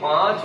5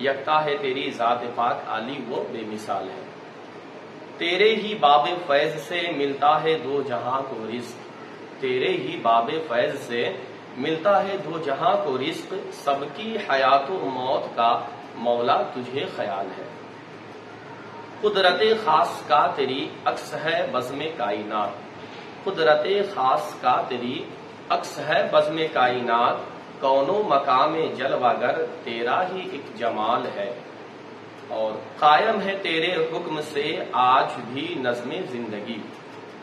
یکتا ہے تیری ذات پاک عالی وہ بے مثال ہے۔ تیرے ہی باب فیض سے ملتا ہے دو جہاں کو رزق، تیرے ہی باب فیض سے ملتا ہے دو جہاں کو رزق، سب کی حیات و موت کا مولا تجھے خیال ہے۔ قدرت خاص کا تیری عکس ہے بزم کائنات، قدرت خاص کا تیری عکس ہے بزم کائنات، کون و مقام جلوہ گر تیرا ہی ایک جمال ہے۔ اور قائم ہے تیرے حکم سے آج بھی نظم زندگی،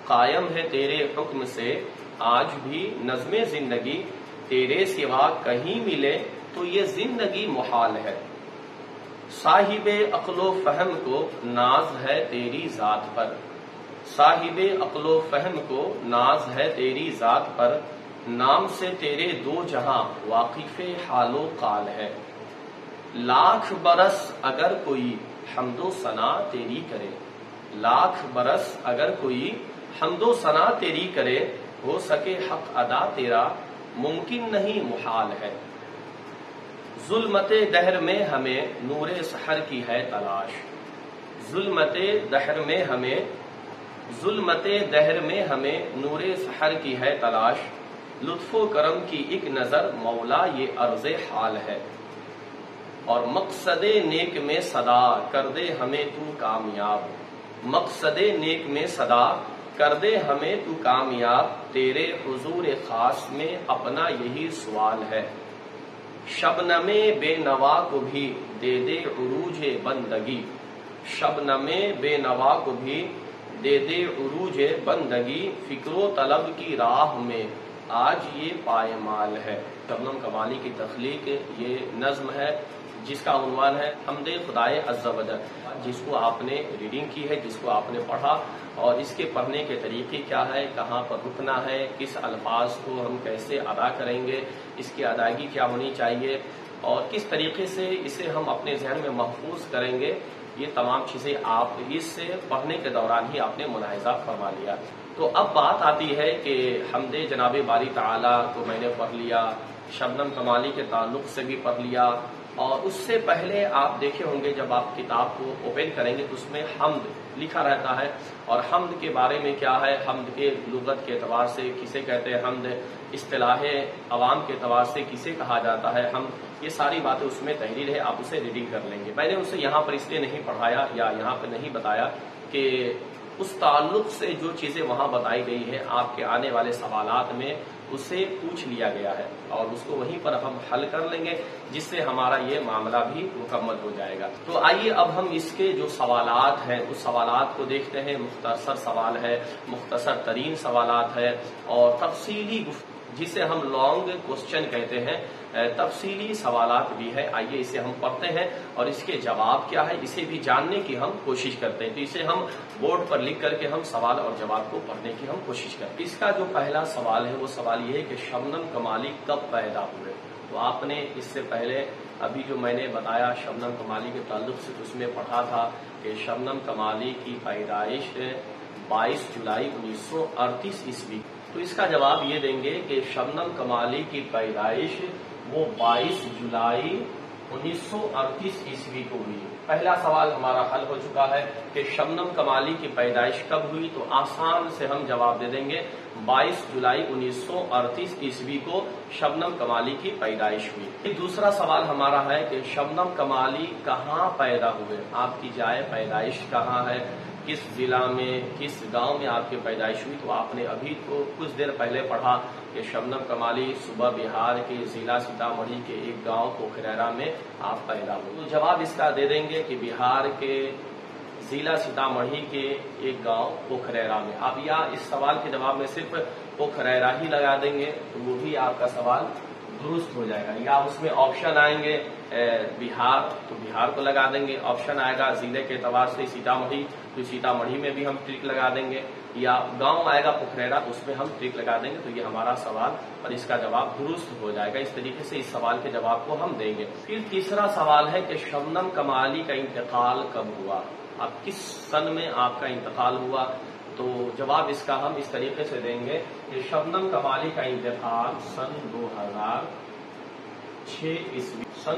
قائم ہے تیرے حکم سے آج بھی نظم زندگی، تیرے سوا کہیں ملے تو یہ زندگی محال ہے۔ صاحب عقل و فہم کو ناز ہے تیری ذات پر، صاحب عقل و فہم کو ناز ہے تیری ذات پر، نام سے تیرے دو جہاں واقف حال و قال ہے۔ لاکھ برس اگر کوئی حمد و ثنا تیری کرے، لاکھ برس اگر کوئی حمد و ثنا تیری کرے، ہو سکے حق ادا تیرا ممکن نہیں محال ہے۔ ظلمت دہر میں ہمیں نور سحر کی ہے تلاش، ظلمت دہر میں ہمیں، ظلمت دہر میں ہمیں نور سحر کی ہے تلاش، لطف و کرم کی ایک نظر مولا یہ عرض حال ہے۔ اور مقصد نیک میں صدا کر دے ہمیں تو کامیاب، مقصد نیک میں صدا کر دے ہمیں تو کامیاب، تیرے حضور خاص میں اپنا یہی سوال ہے۔ شبنم بے نوا کو بھی دے دے عروج بندگی، شبنم بے نوا کو بھی دے دے عروج بندگی، فکر و طلب کی راہ میں آج یہ پائمال ہے۔ شبنم کمالی کی تخلیق یہ نظم ہے جس کا عنوان ہے حمد خدائے عز و جل، جس کو آپ نے ریڈنگ کی ہے، جس کو آپ نے پڑھا، اور اس کے پڑھنے کے طریقے کیا ہے، کہاں پر رکنا ہے، کس الفاظ کو ہم کیسے ادا کریں گے، اس کی ادائیگی کیا ہونی چاہیے، اور کس طریقے سے اسے ہم اپنے ذہن میں محفوظ کریں گے، یہ تمام چیزیں آپ اس سے پڑھنے کے دوران ہی آپ نے ملاحظہ فرما لیا۔ تو اب بات آتی ہے کہ حمد جناب باری تعالیٰ کو میں نے پڑھ لیا، شبنم کمالی کے تعلق سے بھی پڑھ لیا، اور اس سے پہلے آپ دیکھے ہوں گے جب آپ کتاب کو اوپن کریں گے تو اس میں حمد لکھا رہتا ہے، اور حمد کے بارے میں کیا ہے، حمد کے لغت کے اعتبار سے کسے کہتے ہیں حمد، اصطلاح عوام کے اعتبار سے کسے کہا جاتا ہے حمد، یہ ساری باتیں اس میں تحریر ہے، آپ اسے ریڈنگ کر لیں گے۔ میں نے اسے یہاں پر اس لیے نہیں پڑھایا یا یہاں پر نہیں بتایا کہ اس تعلق سے جو چیزیں وہاں بتائی گئی ہیں آپ کے آنے والے سوالات میں اسے پوچھ لیا گیا ہے، اور اس کو وہیں پر ہم حل کر لیں گے، جس سے ہمارا یہ معاملہ بھی مکمل ہو جائے گا۔ تو آئیے اب ہم اس کے جو سوالات ہیں اس سوالات کو دیکھتے ہیں۔ مختصر سوال ہے، مختصر ترین سوالات ہے، اور تفصیلی جسے ہم لانگ کوسچن کہتے ہیں، تفصیلی سوالات بھی ہے۔ آئیے اسے ہم پڑھتے ہیں اور اس کے جواب کیا ہے اسے بھی جاننے کی ہم کوشش کرتے ہیں۔ تو اسے ہم بورڈ پر لکھ کر کے ہم سوال اور جواب کو پڑھنے کی ہم کوشش کرتے ہیں۔ اس کا جو پہلا سوال ہے وہ سوال یہ ہے کہ شبنم کمالی کب پیدا ہوئے؟ تو آپ نے اس سے پہلے ابھی جو میں نے بتایا شبنم کمالی کے تعلق سے اس میں پڑھا تھا کہ شبنم کمالی کی پیدائش 22 جولائی 1938 عیسوی۔ تو اس کا جواب یہ دیں گے کہ شبنم کمالی کی پیدائش وہ 22 جولائی 1938 عیسوی کو ہوئی۔ پہلا سوال ہمارا حل ہو چکا ہے کہ شبنم کمالی کی پیدائش کب ہوئی، تو آسان سے ہم جواب دے دیں گے 22 جولائی 1938 عیسوی کو شبنم کمالی کی پیدائش ہوئی۔ دوسرا سوال ہمارا ہے کہ شبنم کمالی کہاں پیدا ہوئے، آپ کی جائے پیدائش کہاں ہے، کس ضلع میں، کس گاؤں میں آپ کی پیدائش ہوئی؟ تو آپ نے ابھی تو کچھ دیر پہلے پڑھا کہ شبنم کمالی صوبہ بہار کے ضلع سیتامڑھی کے ایک گاؤں پوکھریرا میں آپ پیدا ہوئے۔ تو جواب اس کا دے دیں گے کہ بہار کے ضلع سیتامڑھی کے ایک گاؤں پوکھریرا میں۔ آپ یا اس سوال کے جواب میں صرف پوکھریرا ہی لگا دیں گے تو وہ بھی آپ کا سوال درست ہو جائے گا، یا اس میں آپشن آئیں گے بہار تو بہار کو لگا دیں گے، آپشن آئے گا ضلع کے اعتبار سے سیتامڑھی تو سیتامڑھی میں بھی ہم ٹک لگا دیں گے، یا گاؤں آئے گا پوکھریرا اس میں ہم ٹک لگا دیں گے، تو یہ ہمارا سوال اور اس کا جواب درست ہو جائے گا۔ اس طریقے سے اس سوال کے جواب کو ہم دیں گے۔ پھر تیسرا سوال ہے کہ شبنم کمالی کا انتقال کب ہوا، آپ کس سن میں آپ کا انتقال ہوا؟ تو جواب اس کا ہم اس طریقے سے دیں گے کہ شبنم کمالی کا انتقال سن 2006 عیسوی، سن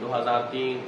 2003,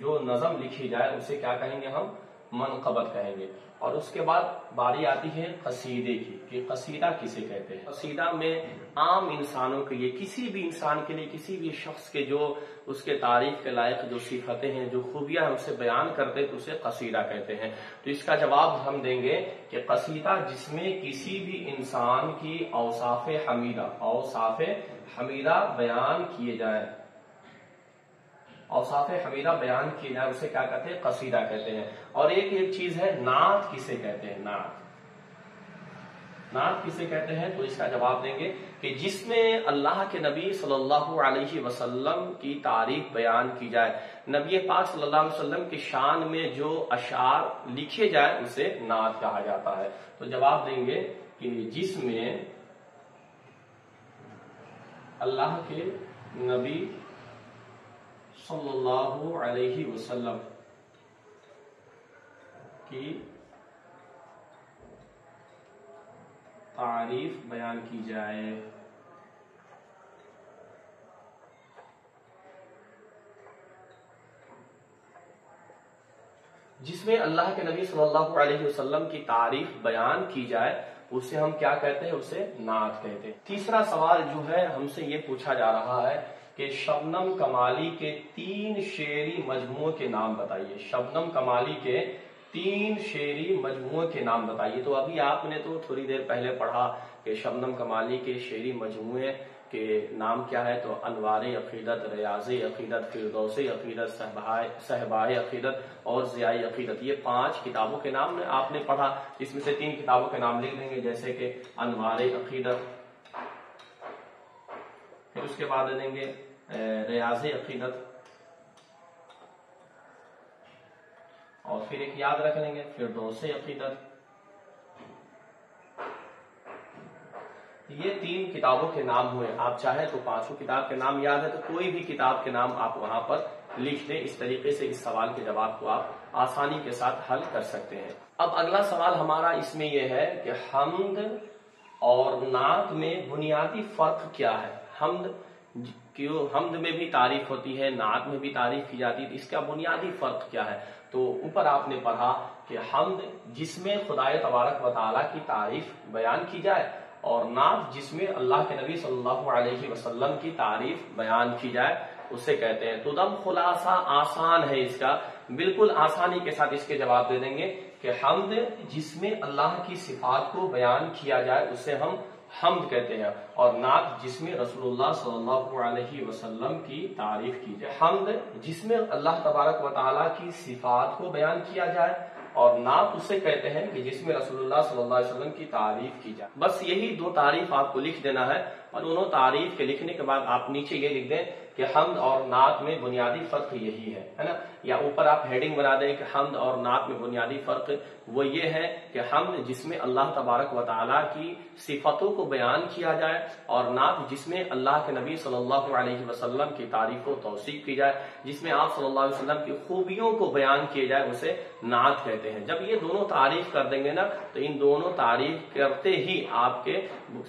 جو نظم لکھی جائے اسے کیا کہیں گے؟ ہم منقبت کہیں گے۔ اور اس کے بعد باری آتی ہے قصیدے کی کہ قصیدہ کسے کہتے ہیں۔ قصیدہ میں عام انسانوں کے لیے، کسی بھی انسان کے لیے، کسی بھی شخص کے جو اس کے تعریف کے لائق جو صفتیں ہیں، جو خوبیاں ہیں، اسے بیان کرتے تو اسے قصیدہ کہتے ہیں۔ تو اس کا جواب ہم دیں گے کہ قصیدہ جس میں کسی بھی انسان کی اوصاف حمیدہ بیان کیے جائیں، اوصاف حمیدہ بیان کیے جائے، اسے کیا کہتے ہیں؟ قصیدہ کہتے ہیں۔ اور ایک چیز ہے نعت کسے کہتے ہیں؟ نعت کسے کہتے ہیں؟ تو اس کا جواب دیں گے کہ جس میں اللہ کے نبی صلی اللہ علیہ وسلم کی تعریف بیان کی جائے، نبی پاک صلی اللہ علیہ وسلم کی شان میں جو اشعار لکھے جائے اسے نعت کہا جاتا ہے۔ تو جواب دیں گے کہ جس میں اللہ کے نبی صلی اللہ علیہ وسلم کی تعریف بیان کی جائے، جس میں اللہ کے نبی صلی اللہ علیہ وسلم کی تعریف بیان کی جائے اسے ہم کیا کہتے ہیں؟ اسے نعت کہتے ہیں۔ تیسرا سوال جو ہے ہم سے یہ پوچھا جا رہا ہے کہ شبنم کمالی کے 3 شعری مجموعوں کے نام بتائیے۔ شبنم کمالی کے 3 شعری مجموعوں کے نام بتائیے۔ تو ابھی آپ نے تو تھوڑی دیر پہلے پڑھا کہ شبنم کمالی کے شعری مجموعے کے نام کیا ہے؟ تو انوار عقیدت، ریاض عقیدت، فردوس عقیدت، صہبائے عقیدت اور ضیاء عقیدت، یہ 5 کتابوں کے نام آپ نے پڑھا۔ اس میں سے 3 کتابوں کے نام لکھ دیں گے، جیسے کہ انوار عقیدت، پھر اس کے بعد دیں گے ریاض عقیدت، اور پھر ایک یاد رکھ لیں گے فردوس عقیدت۔ یہ 3 کتابوں کے نام ہوئے۔ آپ چاہیں تو 5 کتاب کے نام یاد ہے تو کوئی بھی کتاب کے نام آپ وہاں پر لکھ دیں۔ اس طریقے سے اس سوال کے جواب کو آپ آسانی کے ساتھ حل کر سکتے ہیں۔ اب اگلا سوال ہمارا اس میں یہ ہے کہ حمد اور نعت میں بنیادی فرق کیا ہے؟ حمد میں بھی تعریف ہوتی ہے، نعت میں بھی تعریف کی جاتی ہے، اس کا بنیادی فرق کیا ہے؟ تو اوپر آپ نے پڑھا کہ حمد جس میں خدائے تبارک و تعالیٰ کی تعریف بیان کی جائے، اور نعت جس میں اللہ کے نبی صلی اللہ علیہ وسلم کی تعریف بیان کی جائے اسے کہتے ہیں۔ تو دم خلاصہ آسان ہے، اس کا بالکل آسانی کے ساتھ اس کے جواب دے دیں گے کہ حمد جس میں اللہ کی صفات کو بیان کیا جائے اسے ہم حمد کہتے ہیں، اور نعت جس میں رسول اللہ صلی اللہ علیہ وسلم کی تعریف کی جائے۔ حمد جس میں اللہ تبارک و تعالیٰ کی صفات کو بیان کیا جائے، اور نعت اسے کہتے ہیں کہ جس میں رسول اللہ صلی اللہ علیہ وسلم کی تعریف کی جائے۔ بس یہی 2 تعریف آپ کو لکھ دینا ہے، اور انہوں تعریف کے لکھنے کے بعد آپ نیچے یہ لکھ دیں کہ حمد اور نعت میں بنیادی فرق یہی ہے نا، یا اوپر آپ ہیڈنگ بنا دیں کہ حمد اور نعت میں بنیادی فرق وہ یہ ہے کہ حمد جس میں اللہ تبارک و تعالیٰ کی صفتوں کو بیان کیا جائے، اور نعت جس میں اللہ کے نبی صلی اللہ علیہ وسلم کی تعریف و توصیف کی جائے، جس میں آپ صلی اللہ علیہ وسلم کی خوبیوں کو بیان کیے جائے اسے نعت کہتے ہیں۔ جب یہ دونوں تعریف کر دیں گے نا تو ان دونوں تعریف کرتے ہی آپ کے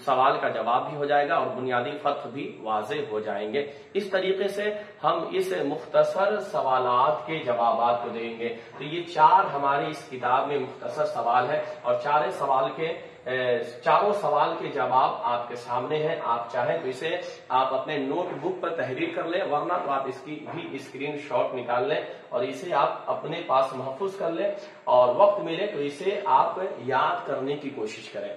سوال کا جواب بھی ہو جائے گا اور بنیادی فرق بھی واضح ہو جائیں گے۔ اس طریقے سے ہم اس مختصر سوالات کے جوابات کو دیں گے۔ تو یہ 4 ہماری اس کتاب میں مختصر سوال ہے، اور چاروں سوال کے جواب آپ کے سامنے ہیں۔ آپ چاہیں تو اسے آپ اپنے نوٹ بک پر تحریر کر لیں، ورنہ تو آپ اس کی بھی اسکرین شاٹ نکال لیں اور اسے آپ اپنے پاس محفوظ کر لیں، اور وقت ملے تو اسے آپ یاد کرنے کی کوشش کریں۔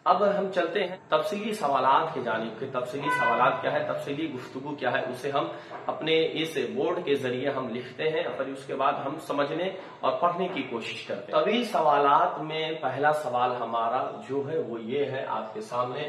اب ہم چلتے ہیں تفصیلی سوالات کی جانب کہ تفصیلی سوالات کیا ہے، تفصیلی گفتگو کیا ہے، اسے ہم اپنے اس بورڈ کے ذریعے ہم لکھتے ہیں، اور اس کے بعد ہم سمجھنے اور پڑھنے کی کوشش کرتے ہیں۔ طویل سوالات میں پہلا سوال ہمارا جو ہے وہ یہ ہے آپ کے سامنے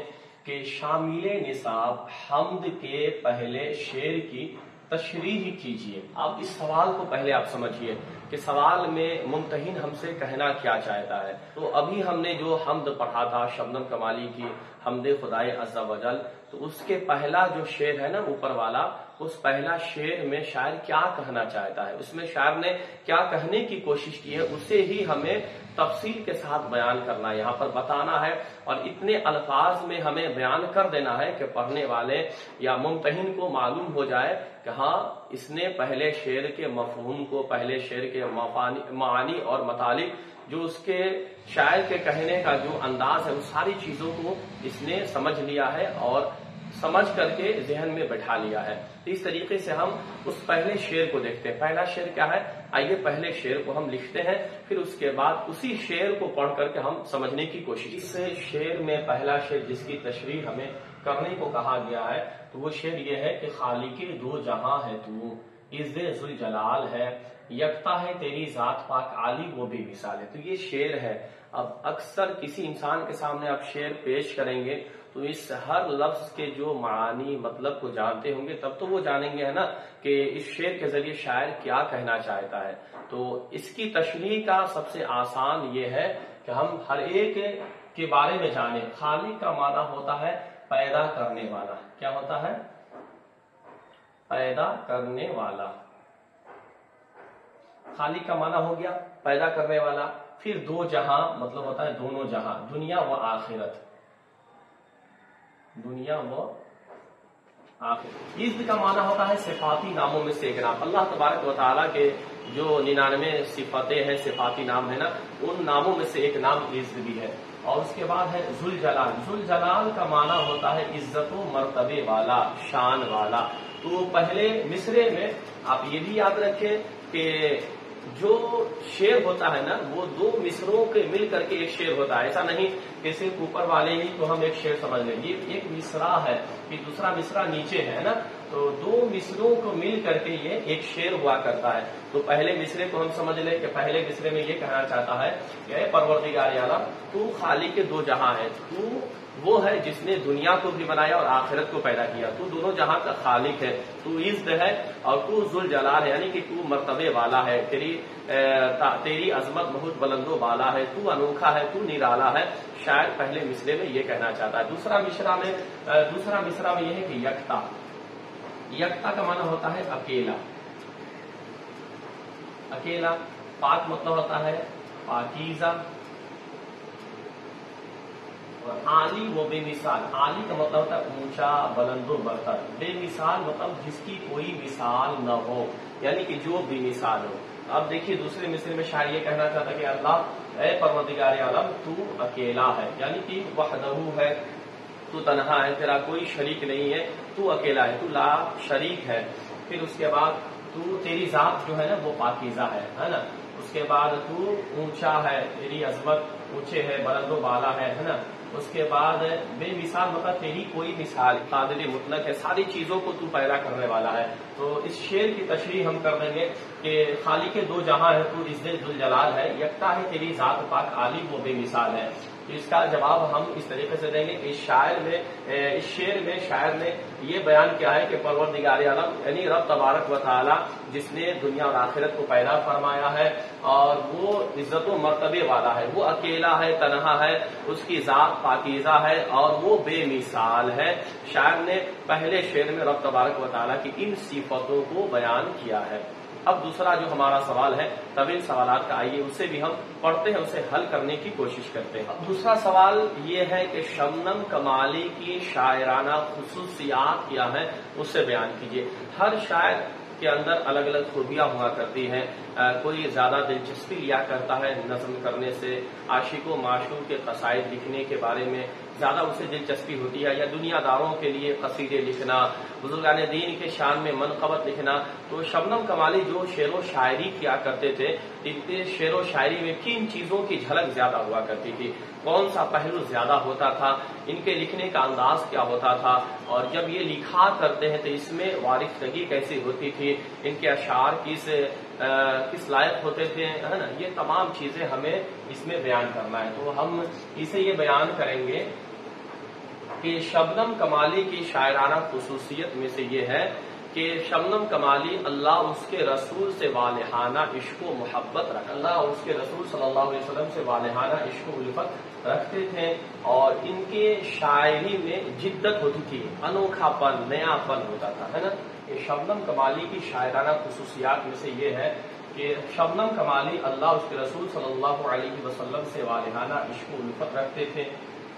کہ شامل نصاب حمد کے پہلے شعر کی تشریح کیجیے۔ آپ اس سوال کو پہلے آپ سمجھیے کہ سوال میں ممتحن ہم سے کہنا کیا چاہتا ہے۔ تو ابھی ہم نے جو حمد پڑھا تھا شبنم کمالی کی حمد خدائے عز و جل، تو اس کے پہلا جو شعر ہے نا اوپر والا، اس پہلا شعر میں شاعر کیا کہنا چاہتا ہے، اس میں شاعر نے کیا کہنے کی کوشش کی ہے، اسے ہی ہمیں تفصیل کے ساتھ بیان کرنا ہے، یہاں پر بتانا ہے، اور اتنے الفاظ میں ہمیں بیان کر دینا ہے کہ پڑھنے والے یا ممتحن کو معلوم ہو جائے کہ ہاں اس نے پہلے شعر کے مفہوم کو، پہلے شعر کے معانی اور مطالب، جو اس کے شاعر کے کہنے کا جو انداز ہے، وہ ساری چیزوں کو اس نے سمجھ لیا ہے اور سمجھ کر کے ذہن میں بٹھا لیا ہے۔ اس طریقے سے ہم اس پہلے شعر کو دیکھتے ہیں۔ پہلا شعر کیا ہے، آئیے پہلے شعر کو ہم لکھتے ہیں، پھر اس کے بعد اسی شعر کو پڑھ کر کے ہم سمجھنے کی کوشش۔ اس شعر میں پہلا شعر جس کی تشریح ہمیں کرنے کو کہا گیا ہے، تو وہ شعر یہ ہے کہ خالق دو جہاں ہے تو، عز ذوالجلال ہے، یکتا ہے تیری ذات پاک عالی وہ بے مثال ہے۔ تو یہ شعر ہے۔ اب اکثر کسی انسان کے سامنے آپ شعر پیش کریں گے تو اس ہر لفظ کے جو معانی مطلب کو جانتے ہوں گے، تب تو وہ جانیں گے ہے نا کہ اس شعر کے ذریعے شاعر کیا کہنا چاہتا ہے۔ تو اس کی تشریح کا سب سے آسان یہ ہے کہ ہم ہر ایک کے بارے میں جانیں۔ خالق کا معنی ہوتا ہے پیدا کرنے والا۔ کیا ہوتا ہے؟ پیدا کرنے والا۔ خالق کا معنی ہو گیا پیدا کرنے والا۔ پھر دو جہاں مطلب ہوتا ہے دونوں جہاں، دنیا و آخرت، دنیا و آخرت۔ عز کا معنی ہوتا ہے صفاتی ناموں میں سے ایک نام۔ اللہ تبارک و تعالیٰ کے جو 99 صفتیں ہیں، صفاتی نام ہے نا، ان ناموں میں سے ایک نام عز بھی ہے۔ اور اس کے بعد ہے ذوالجلال۔ ذوالجلال کا معنی ہوتا ہے عزت و مرتبے والا، شان والا۔ تو پہلے مصرے میں آپ یہ بھی یاد رکھیں کہ جو شعر ہوتا ہے نا، وہ دو مصروں کے مل کر کے ایک شعر ہوتا ہے۔ ایسا نہیں کہ صرف اوپر والے ہی تو ہم ایک شعر سمجھ لیں، یہ ایک مصرع ہے، پھر دوسرا مصرع نیچے ہے نا، تو دو مصروں کو مل کر کے یہ ایک شعر ہوا کرتا ہے۔ تو پہلے مصرے کو ہم سمجھ لیں کہ پہلے مصرے میں یہ کہنا چاہتا ہے کہ اے پروردگار عالم، تو خالق دو جہاں ہے، تو وہ ہے جس نے دنیا کو بھی بنایا اور آخرت کو پیدا کیا، تو دونوں جہاں کا خالق ہے، تو عزت ہے اور تو ذوالجلال ہے، یعنی کہ تو مرتبے والا ہے، تیری عظمت بہت بلند و بالا ہے، تو انوکھا ہے، تو نرالا ہے۔ شاعر پہلے مصرے میں یہ کہنا چاہتا ہے۔ دوسرا مصرع میں یہ ہے کہ یکتا۔ یکتا کا معنی ہوتا ہے اکیلا، اکیلا۔ پاک مطلب ہوتا ہے پاکیزہ، اور عالی وہ بے مثال۔ عالی کا مطلب ہوتا ہے اونچا، بلند و برتر۔ بے مثال مطلب جس کی کوئی مثال نہ ہو، یعنی کہ جو بے مثال ہو۔ اب دیکھیے دوسرے مصرے میں شاعر یہ کہنا چاہتا ہے کہ اللہ اے پروردگار عالم، تو اکیلا ہے، یعنی کہ وحدہ ہے، تو تنہا ہے، تیرا کوئی شریک نہیں ہے، تو اکیلا ہے، تو لا شریک ہے۔ پھر اس کے بعد تو تیری ذات جو ہے نا وہ پاکیزہ ہے نا۔ اس کے بعد تو اونچا ہے، تیری عظمت اونچے ہے، بلند و بالا ہے نا۔ اس کے بعد بے مثال مطلب تیری کوئی مثال، قادر مطلق ہے، ساری چیزوں کو تو پیدا کرنے والا ہے۔ تو اس شعر کی تشریح ہم کر دیں گے کہ خالق دو جہاں ہے تو عز ذوالجلال ہے، یکتا ہے تیری ذات پاک عالی وہ بے مثال ہے۔ تو اس کا جواب ہم اس طریقے سے دیں گے کہ اس شعر میں شاعر نے یہ بیان کیا ہے کہ پروردگار عالم یعنی رب تبارک و تعالی جس نے دنیا اور آخرت کو پیدا فرمایا ہے، اور وہ عزت و مرتبے والا ہے، وہ اکیلا ہے، تنہا ہے، اس کی ذات پاکیزہ ہے اور وہ بے مثال ہے۔ شاعر نے پہلے شعر میں رب تبارک و تعالی کی ان صفتوں کو بیان کیا ہے۔ اب دوسرا جو ہمارا سوال ہے طویل سوالات کا، آئیے اسے بھی ہم پڑھتے ہیں، اسے حل کرنے کی کوشش کرتے ہیں۔ اب دوسرا سوال یہ ہے کہ شبنم کمالی کی شاعرانہ خصوصیات کیا ہیں، اسے بیان کیجیے۔ ہر شاعر کے اندر الگ الگ خوبیاں ہوا کرتی ہیں۔ کوئی زیادہ دلچسپی لیا کرتا ہے نظم کرنے سے، عاشق و معشوق کے قصائد لکھنے کے بارے میں زیادہ اسے دلچسپی ہوتی ہے، یا دنیا داروں کے لیے قصیدے لکھنا، بزرگان دین کے شان میں منقبت لکھنا۔ تو شبنم کمالی جو شعر و شاعری کیا کرتے تھے، ان کے شعر و شاعری میں کن چیزوں کی جھلک زیادہ ہوا کرتی تھی، کون سا پہلو زیادہ ہوتا تھا، ان کے لکھنے کا انداز کیا ہوتا تھا، اور جب یہ لکھا کرتے ہیں تو اس میں وارفتگی کیسی ہوتی تھی، ان کے اشعار کس لائق ہوتے تھے، ہے نا، یہ تمام چیزیں ہمیں اس میں بیان کرنا ہے۔ تو ہم اسے یہ بیان کریں گے کہ شبنم کمالی کی شاعرانہ خصوصیت میں سے یہ ہے کہ شبنم کمالی اللہ اس کے رسول سے والہانہ عشق و محبت اللہ اور اس کے رسول صلی اللہ علیہ وسلم سے والہانہ عشق و الفت رکھتے تھے، اور ان کے شاعری میں جدت ہوتی تھی، انوکھا پن، نیا پن ہوتا تھا، ہے نا۔ کہ شبنم کمالی کی شاعرانہ خصوصیات میں سے یہ ہے کہ شبنم کمالی اللہ اس کے رسول صلی اللہ علیہ وسلم سے والہانہ عشق و الفت رکھتے تھے.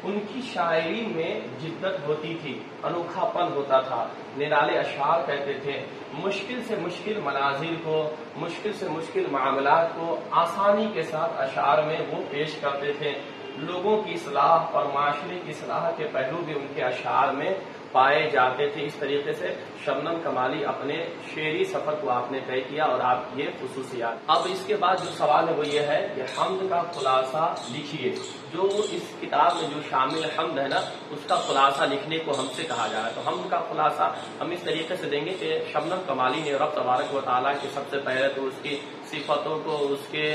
ان کی شاعری میں جدت ہوتی تھی، انوکھا پن ہوتا تھا، نرالے اشعار کہتے تھے، مشکل سے مشکل مناظر کو، مشکل سے مشکل معاملات کو آسانی کے ساتھ اشعار میں وہ پیش کرتے تھے. لوگوں کی اصلاح اور معاشرے کی اصلاح کے پہلو بھی ان کے اشعار میں پائے جاتے تھے. اس طریقے سے شبنم کمالی اپنے شعری سفر کو آپ نے طے کیا اور آپ یہ خصوصیات. اب اس کے بعد جو سوال ہے وہ یہ ہے کہ حمد کا خلاصہ لکھیے. جو اس کتاب میں جو شامل حمد ہے نا، اس کا خلاصہ لکھنے کو ہم سے کہا جا رہا ہے. تو حمد کا خلاصہ ہم اس طریقے سے دیں گے کہ شبنم کمالی نے رب تبارک و تعالیٰ کے سب سے پہلے تو اس کی صفتوں کو، اس کے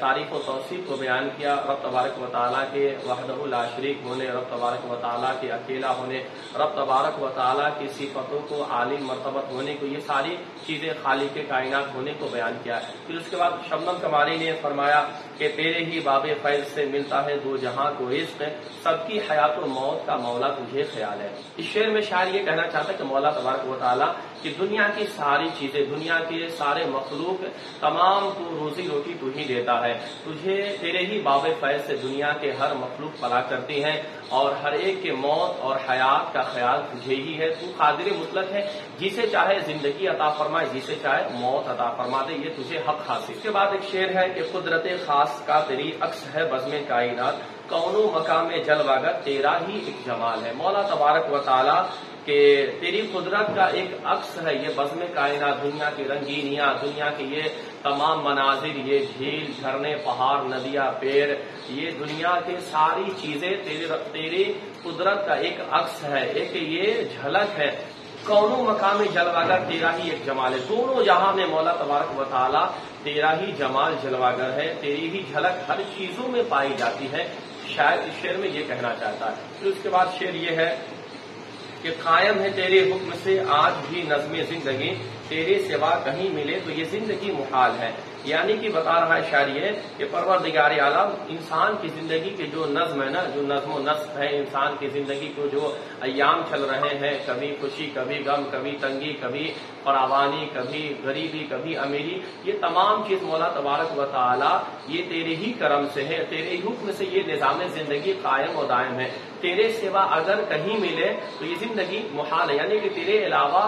تعریف و توصیف کو بیان کیا. رب تبارک و تعالیٰ کے وحدہ لا شریک ہونے، رب تبارک و تعالیٰ کے اکیلا ہونے، رب تبارک و تعالیٰ کی صفتوں کو عالی مرتبت ہونے کو، یہ ساری چیزیں خالق کائنات ہونے کو بیان کیا. پھر اس کے بعد شبنم کمالی نے فرمایا کہ تیرے ہی باب فیض سے ملتا ہے دو جہاں کو عشق، سب کی حیات و موت کا مولا تجھے خیال ہے. اس شعر میں شاعر یہ کہنا چاہتا ہے کہ مولا تبارک و تعالیٰ کہ دنیا کی ساری چیزیں، دنیا کے سارے مخلوق تمام کو روزی روٹی تو ہی دیتا ہے. تجھے تیرے ہی باب فیض سے دنیا کے ہر مخلوق پلا کرتی ہیں اور ہر ایک کے موت اور حیات کا خیال تجھے ہی ہے. تو قادر مطلق ہے، جسے چاہے زندگی عطا فرمائے، جسے چاہے موت عطا فرما دے، یہ تجھے حق حاصل. اس کے بعد ایک شعر ہے کہ قدرت خاص کا تیری عکس ہے بزم کائنات، کون و مقام جلوہ گر تیرا ہی ایک جمال ہے. مولا تبارک و تعالیٰ کہ تیری قدرت کا ایک عکس ہے یہ بزم کائنات، دنیا کی رنگینیاں، دنیا کے یہ تمام مناظر، یہ جھیل، جھرنے، پہاڑ، ندیاں، پیڑ، یہ دنیا کے ساری چیزیں تیری قدرت کا ایک عکس ہے، ایک یہ جھلک ہے. کونوں مقام جلواگر تیرا ہی ایک جمال ہے. دونوں جہاں میں مولا تبارک و تعالیٰ تیرا ہی جمال جلواگر ہے، تیری ہی جھلک ہر چیزوں میں پائی جاتی ہے. شاید اس شعر میں یہ کہنا چاہتا ہے. پھر اس کے بعد شعر یہ ہے کہ قائم ہے تیرے حکم سے آج بھی نظم زندگی، تیرے سوا کہیں ملے تو یہ زندگی محال ہے. یعنی کہ بتا رہا ہے شاعر یہ کہ پروردگار عالم انسان کی زندگی کے جو نظم ہے نا، جو نظم و نسق ہے انسان کی زندگی کو، جو ایام چل رہے ہیں، کبھی خوشی، کبھی غم، کبھی تنگی، کبھی فراوانی، کبھی غریبی، کبھی امیری، یہ تمام چیز مولا تبارک و تعالیٰ یہ تیرے ہی کرم سے ہے، تیرے ہی حکم سے یہ نظام زندگی قائم و دائم ہے. تیرے سوا اگر کہیں ملے تو یہ زندگی محال ہے. یعنی کہ تیرے علاوہ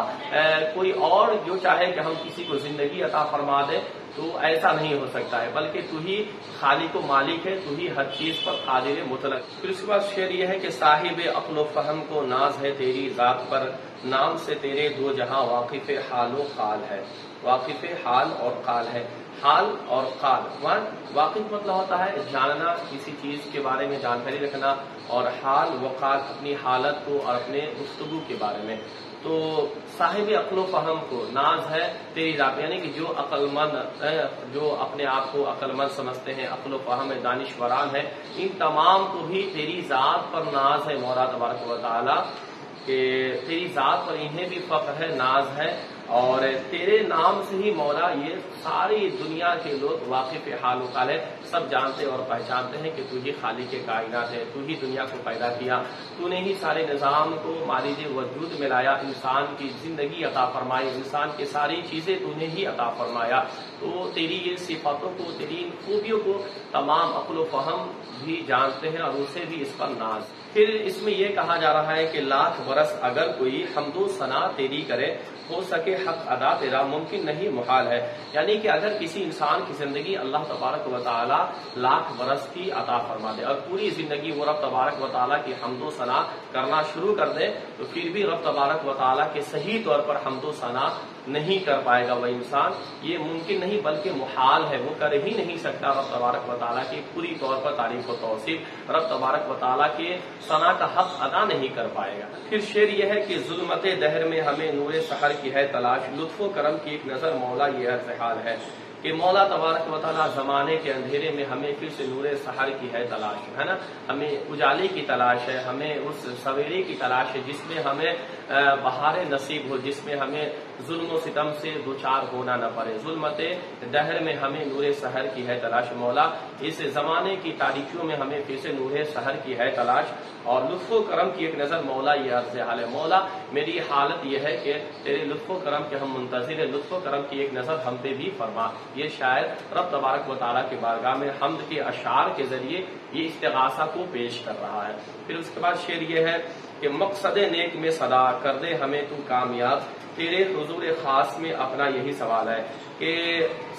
کوئی اور جو چاہے کہ ہم کسی کو زندگی عطا فرما دے تو ایسا نہیں ہو سکتا ہے، بلکہ تو ہی خالق و مالک ہے، تو ہی ہر چیز پر قادر مطلق. پھر اس کے بعد شعر یہ ہے کہ صاحب عقل و فہم کو ناز ہے تیری ذات پر، نام سے تیرے دو جہاں واقف حال و قال ہے. واقف حال اور قال ہے. حال اور قال، واقف مطلب ہوتا ہے جاننا، کسی چیز کے بارے میں جانکاری رکھنا، اور حال و قال اپنی حالت کو اور اپنے گفتگو کے بارے میں. تو صاحب عقل و فہم کو ناز ہے تیری ذات، یعنی کہ جو عقل مند، جو اپنے آپ کو عقل مند سمجھتے ہیں، عقل و فہم دانشوران ہیں، ان تمام کو بھی تیری ذات پر ناز ہے مولا تبارک و تعالیٰ کہ تیری ذات پر انہیں بھی فخر ہے، ناز ہے. اور تیرے نام سے ہی مولا یہ ساری دنیا کے لوگ واقف حال و قال ہے، سب جانتے اور پہچانتے ہیں کہ تو ہی خالق کائنات ہے، تو ہی دنیا کو پیدا کیا، تو نے ہی سارے نظام کو مالک وجود میں لایا، انسان کی زندگی عطا فرمائی، انسان کی ساری چیزیں تو نے ہی عطا فرمایا. تو تیری یہ صفاتوں کو، تیری خوبیوں کو تمام عقل و فہم بھی جانتے ہیں اور اسے بھی اس پر ناز. پھر اس میں یہ کہا جا رہا ہے کہ لاکھ برس اگر کوئی حمد و ثنا تیری کرے، ہو سکے حق ادا تیرا ممکن نہیں محال ہے. یعنی کہ اگر کسی انسان کی زندگی اللہ تبارک و تعالیٰ لاکھ برس کی عطا فرما دے اور پوری زندگی وہ رب تبارک و تعالیٰ کی حمد و ثنا کرنا شروع کر دے، تو پھر بھی رب تبارک و تعالیٰ کے صحیح طور پر حمد و ثنا نہیں کر پائے گا وہ انسان. یہ ممکن نہیں بلکہ محال ہے، وہ کر ہی نہیں سکتا رب تبارک و تعالیٰ کی پوری طور پر تعریف و توصیف، رب تبارک و تعالیٰ کے ثنا کا حق ادا نہیں کر پائے گا. پھر شعر یہ ہے کہ ظلمت دہر میں ہمیں نور سحر کی ہے تلاش، لطف و کرم کی ایک نظر مولا یہ عرض حال ہے. کہ مولا تبارک و تعالیٰ زمانے کے اندھیرے میں ہمیں پھر سے نور سحر کی ہے تلاش ہے نا، ہمیں اجالے کی تلاش ہے، ہمیں اس سویرے کی تلاش ہے جس میں ہمیں بہار نصیب ہو، جس میں ہمیں ظلم و ستم سے دوچار ہونا نہ پڑے. ظلمت دہر میں ہمیں نور سحر کی ہے تلاش مولا، اس زمانے کی تاریکیوں میں ہمیں پھر سے نور سحر کی ہے تلاش. اور لطف و کرم کی ایک نظر مولا یہ عرض حال ہے. مولا میری حالت یہ ہے کہ تیرے لطف و کرم کے ہم منتظر ہیں، لطف و کرم کی ایک نظر ہم پہ بھی فرما. یہ شاعر رب تبارک و تعالیٰ کے بارگاہ میں حمد کے اشعار کے ذریعے یہ استغاثہ کو پیش کر رہا ہے. پھر اس کے بعد شعر یہ ہے کہ مقصد نیک میں صدا کر دے ہمیں تو کامیاب. تیرے حضور خاص میں اپنا یہی سوال ہے کہ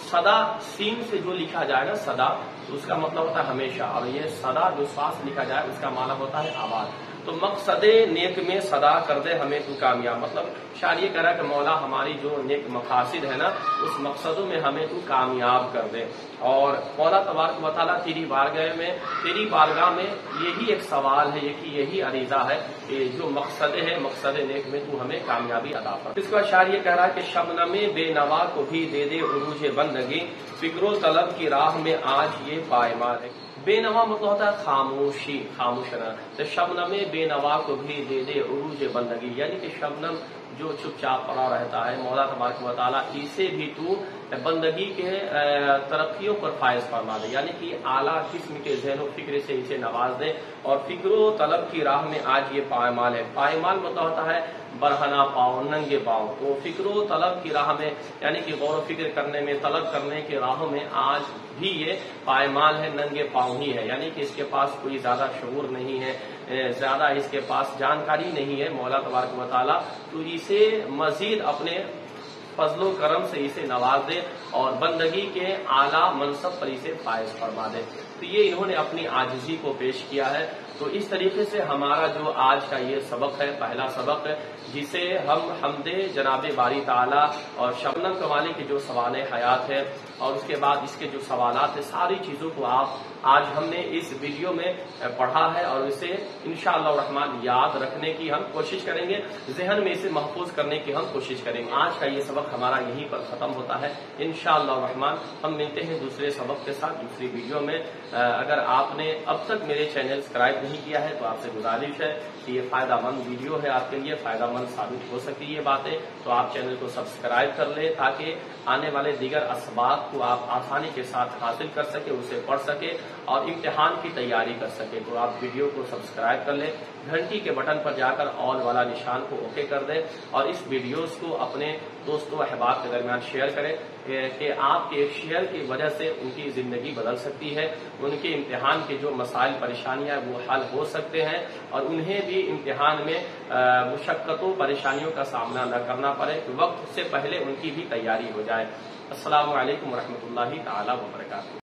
صدا سین سے جو لکھا جائے نا صدا، تو اس کا مطلب ہوتا ہے ہمیشہ، اور یہ صدا جو ساس لکھا جائے اس کا معنی ہوتا ہے آواز. تو مقصد نیک میں صدا کر دے ہمیں تو کامیاب، مطلب شاعر یہ کہہ رہا ہے کہ مولا ہماری جو نیک مقاصد ہے نا اس مقصدوں میں ہمیں تو کامیاب کر دے. اور مولا تبارک و تعالیٰ تیری بارگاہ میں یہی ایک سوال ہے، یہی عریضہ ہے کہ جو مقصد ہے مقصد نیک میں تو ہمیں کامیابی عطا فرما. اس کے بعد شاعر یہ کہہ رہا ہے کہ شبنم بے نوا کو بھی دے دے عروج بندگی، فکر و طلب کی راہ میں آج یہ پائمال ہے. بے نوا مطلب ہوتا ہے خاموشی، خاموش رہنا. تو شبنم بے نوا کو بھی دے دے عروج بندگی، یعنی کہ شبنم جو چپ چاپ پڑا رہتا ہے مولا تبارک و تعالیٰ اسے بھی تو بندگی کے ترقیوں پر فائز فرما دے، یعنی کہ اعلیٰ قسم کے ذہن و فکر سے اسے نواز دے. اور فکر و طلب کی راہ میں آج یہ پائمال ہے. پائمال مطلب ہوتا ہے برہنہ پاؤں، ننگے پاؤں. تو فکر و طلب کی راہ میں یعنی کہ غور و فکر کرنے میں، طلب کرنے کے راہوں میں آج بھی یہ پائمال ہے، ننگے پاؤں ہی ہے. یعنی کہ اس کے پاس کوئی زیادہ شعور نہیں ہے، زیادہ اس کے پاس جانکاری نہیں ہے مولا تبارک و تعالیٰ. تو اسے مزید اپنے فضل و کرم سے اسے نواز دے اور بندگی کے اعلیٰ منصب پر اسے فائز فرما دے. تو یہ انہوں نے اپنی عاجزی کو پیش کیا ہے. تو اس طریقے سے ہمارا جو آج کا یہ سبق ہے، پہلا سبق ہے، جسے ہم حمد جناب باری تعالیٰ اور شبنم کمالی کے جو سوال حیات ہے اور اس کے بعد اس کے جو سوالات ہیں، ساری چیزوں کو آج ہم نے اس ویڈیو میں پڑھا ہے اور اسے انشاءاللہ الرحمن یاد رکھنے کی ہم کوشش کریں گے، ذہن میں اسے محفوظ کرنے کی ہم کوشش کریں گے. آج کا یہ سبق ہمارا یہیں پر ختم ہوتا ہے. انشاءاللہ الرحمن ہم ملتے ہیں دوسرے سبق کے ساتھ دوسری ویڈیو میں. اگر آپ نے اب تک میرے چینل سبسکرائب نہیں کیا ہے تو آپ سے گزارش ہے کہ یہ فائدہ مند ویڈیو ہے، آپ کے لیے فائدہ مند ثابت ہو سکتی یہ باتیں، تو آپ چینل کو سبسکرائب کر لیں تاکہ آنے والے دیگر اسباق کو آپ آسانی کے ساتھ حاصل کر سکیں، اسے پڑھ سکیں اور امتحان کی تیاری کر سکیں. تو آپ ویڈیو کو سبسکرائب کر لیں، گھنٹی کے بٹن پر جا کر آل والا نشان کو اوکے کر دیں اور اس ویڈیوز کو اپنے دوستوں احباب کے درمیان شیئر کریں کہ آپ کے ایک شیئر کی وجہ سے ان کی زندگی بدل سکتی ہے، ان کے امتحان کے جو مسائل پریشانیاں وہ حل ہو سکتے ہیں اور انہیں بھی امتحان میں مشقتوں پریشانیوں کا سامنا نہ کرنا پڑے، وقت سے پہلے ان کی بھی تیاری ہو جائے. السلام علیکم ورحمۃ اللہ تعالی وبرکاتہ.